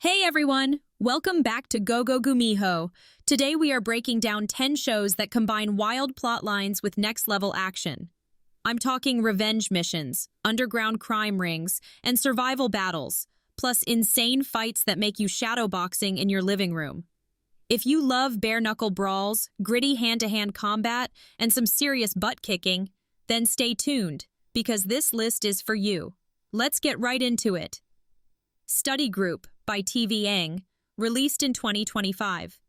Hey everyone! Welcome back to GoGo-Gumiho. Today we are breaking down 10 shows that combine wild plot lines with next-level action. I'm talking revenge missions, underground crime rings, and survival battles, plus insane fights that make you shadowboxing in your living room. If you love bare-knuckle brawls, gritty hand-to-hand combat, and some serious butt-kicking, then stay tuned, because this list is for you. Let's get right into it. Study Group by TVN, released in 2025.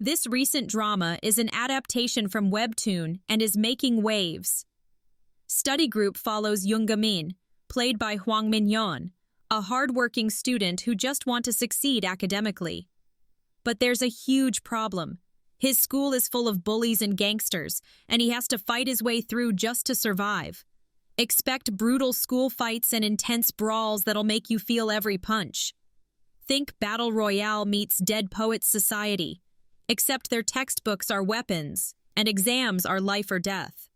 This recent drama is an adaptation from Webtoon and is making waves. Study Group follows Young-min, played by Hwang Min-yeon, a hard-working student who just wants to succeed academically. But there's a huge problem. His school is full of bullies and gangsters, and he has to fight his way through just to survive. Expect brutal school fights and intense brawls that'll make you feel every punch. Think Battle Royale meets Dead Poets Society, except their textbooks are weapons and exams are life or death.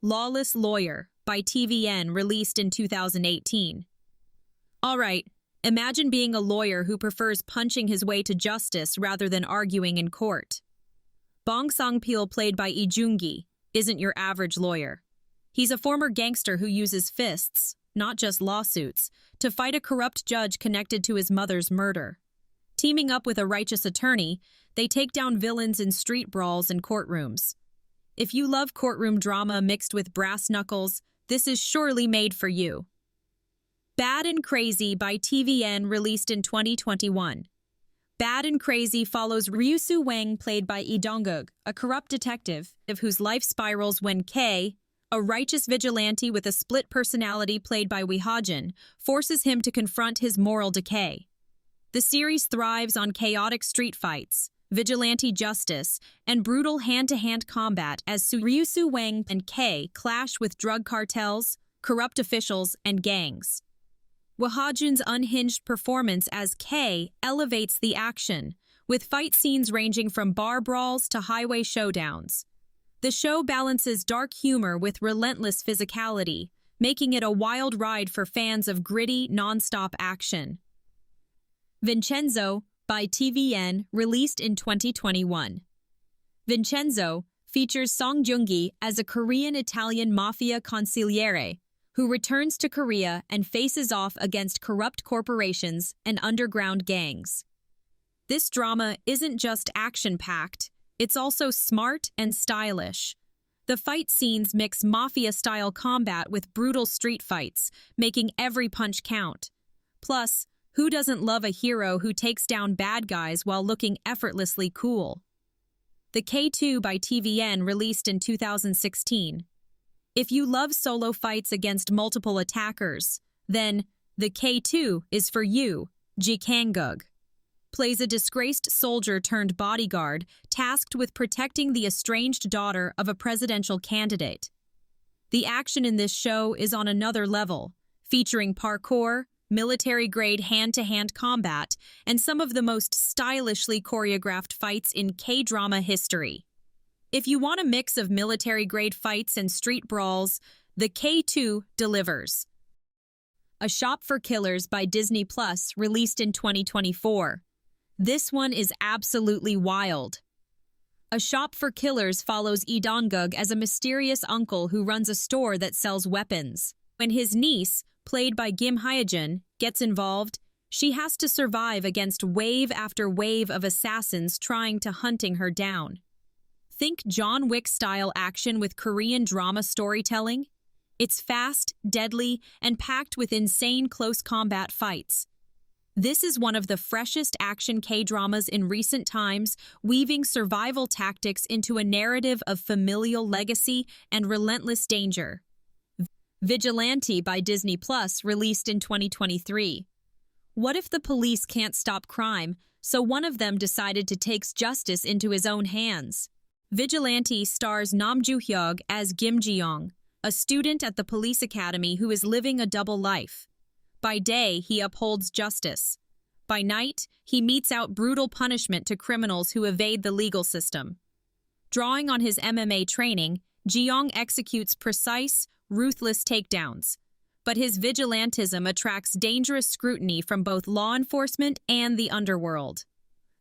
Lawless Lawyer by TVN, released in 2018. Alright, imagine being a lawyer who prefers punching his way to justice rather than arguing in court. Bong Sang-pil, played by Joong-gi, isn't your average lawyer. He's a former gangster who uses fists, not just lawsuits, to fight a corrupt judge connected to his mother's murder. Teaming up with a righteous attorney, they take down villains in street brawls and courtrooms. If you love courtroom drama mixed with brass knuckles, this is surely made for you. Bad and Crazy by TVN, released in 2021. Bad and Crazy follows Ryu-soo Wang, played by Lee Dong-wook, a corrupt detective whose life spirals when K, a righteous vigilante with a split personality played by Ha-jun, forces him to confront his moral decay. The series thrives on chaotic street fights, vigilante justice, and brutal hand-to-hand combat as Ryu-soo Wang and K clash with drug cartels, corrupt officials, and gangs. Ha-jun's unhinged performance as K elevates the action, with fight scenes ranging from bar brawls to highway showdowns. The show balances dark humor with relentless physicality, making it a wild ride for fans of gritty, non-stop action. Vincenzo by TVN, released in 2021. Vincenzo features Song Joong-ki as a Korean-Italian mafia consigliere who returns to Korea and faces off against corrupt corporations and underground gangs. This drama isn't just action-packed, it's also smart and stylish. The fight scenes mix mafia-style combat with brutal street fights, making every punch count. Plus, who doesn't love a hero who takes down bad guys while looking effortlessly cool? The K2 by TVN, released in 2016. If you love solo fights against multiple attackers, then the K2 is for you. Ji-hoon plays a disgraced soldier turned bodyguard tasked with protecting the estranged daughter of a presidential candidate. The action in this show is on another level, featuring parkour, military-grade hand-to-hand combat, and some of the most stylishly choreographed fights in K-drama history. If you want a mix of military-grade fights and street brawls, the K2 delivers. A Shop for Killers by Disney+, released in 2024. This one is absolutely wild. A Shop for Killers follows Lee Dong-wook as a mysterious uncle who runs a store that sells weapons. When his niece, played by Hye-jun, gets involved, she has to survive against wave after wave of assassins trying to hunting her down. Think John Wick-style action with Korean drama storytelling? It's fast, deadly, and packed with insane close combat fights. This is one of the freshest action K-dramas in recent times, weaving survival tactics into a narrative of familial legacy and relentless danger. Vigilante by Disney+, released in 2023. What if the police can't stop crime, so one of them decided to take justice into his own hands? Vigilante stars Nam Joo-hyuk as Kim Ji-young, a student at the police academy who is living a double life. By day, he upholds justice. By night, he metes out brutal punishment to criminals who evade the legal system. Drawing on his MMA training, Ji-young executes precise, ruthless takedowns. but his vigilantism attracts dangerous scrutiny from both law enforcement and the underworld.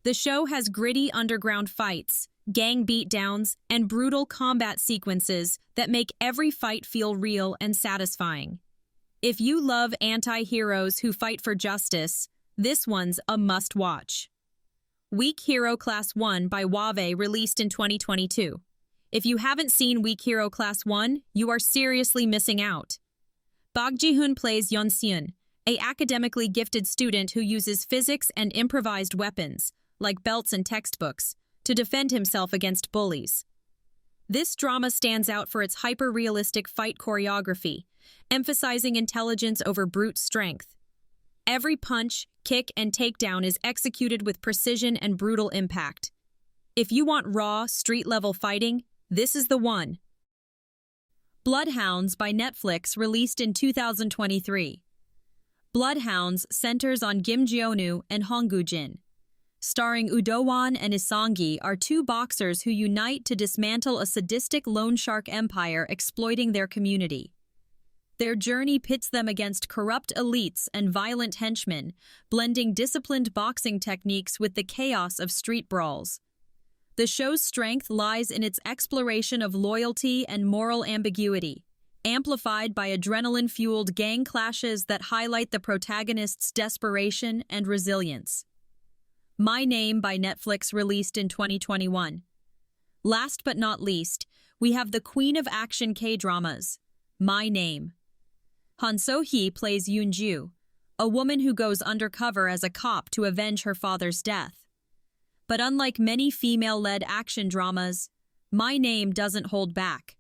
The show has gritty underground fights, gang beatdowns, and brutal combat sequences that make every fight feel real and satisfying. If you love anti-heroes who fight for justice, this one's a must-watch. Weak Hero Class 1 by Wave released in 2022. If you haven't seen Weak Hero Class 1, you are seriously missing out. Ji-hoon plays Yeon-seon, an academically gifted student who uses physics and improvised weapons, like belts and textbooks, to defend himself against bullies. This drama stands out for its hyper-realistic fight choreography, emphasizing intelligence over brute strength. Every punch, kick, and takedown is executed with precision and brutal impact. If you want raw, street-level fighting, this is the one. Bloodhounds by Netflix released in 2023. Bloodhounds centers on Kim Ji-hoon and Hong Gu-jin. Starring Do-hwan and Song-ki are two boxers who unite to dismantle a sadistic loan shark empire exploiting their community. Their journey pits them against corrupt elites and violent henchmen, blending disciplined boxing techniques with the chaos of street brawls. The show's strength lies in its exploration of loyalty and moral ambiguity, amplified by adrenaline-fueled gang clashes that highlight the protagonist's desperation and resilience. My Name by Netflix released in 2021. Last but not least, we have the queen of action K-dramas, My Name. So-hee plays Yoon-gi, a woman who goes undercover as a cop to avenge her father's death. But unlike many female-led action dramas, My Name doesn't hold back.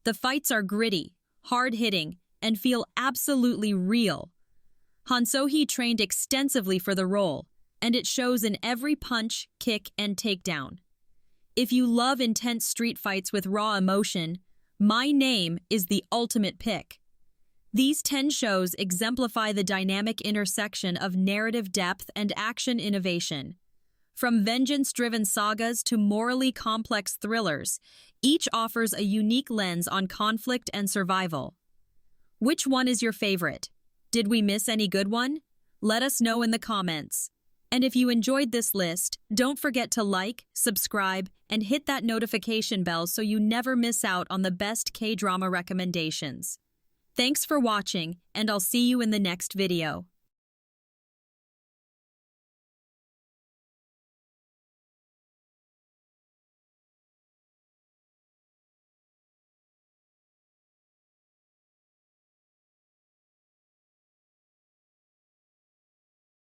The fights are gritty, hard-hitting, and feel absolutely real. So-hee trained extensively for the role, and it shows in every punch, kick, and takedown. If you love intense street fights with raw emotion, My Name is the ultimate pick. These 10 shows exemplify the dynamic intersection of narrative depth and action innovation. From vengeance-driven sagas to morally complex thrillers, each offers a unique lens on conflict and survival. Which one is your favorite? Did we miss any good one? Let us know in the comments. And if you enjoyed this list, don't forget to like, subscribe, and hit that notification bell so you never miss out on the best K-drama recommendations. Thanks for watching, and I'll see you in the next video.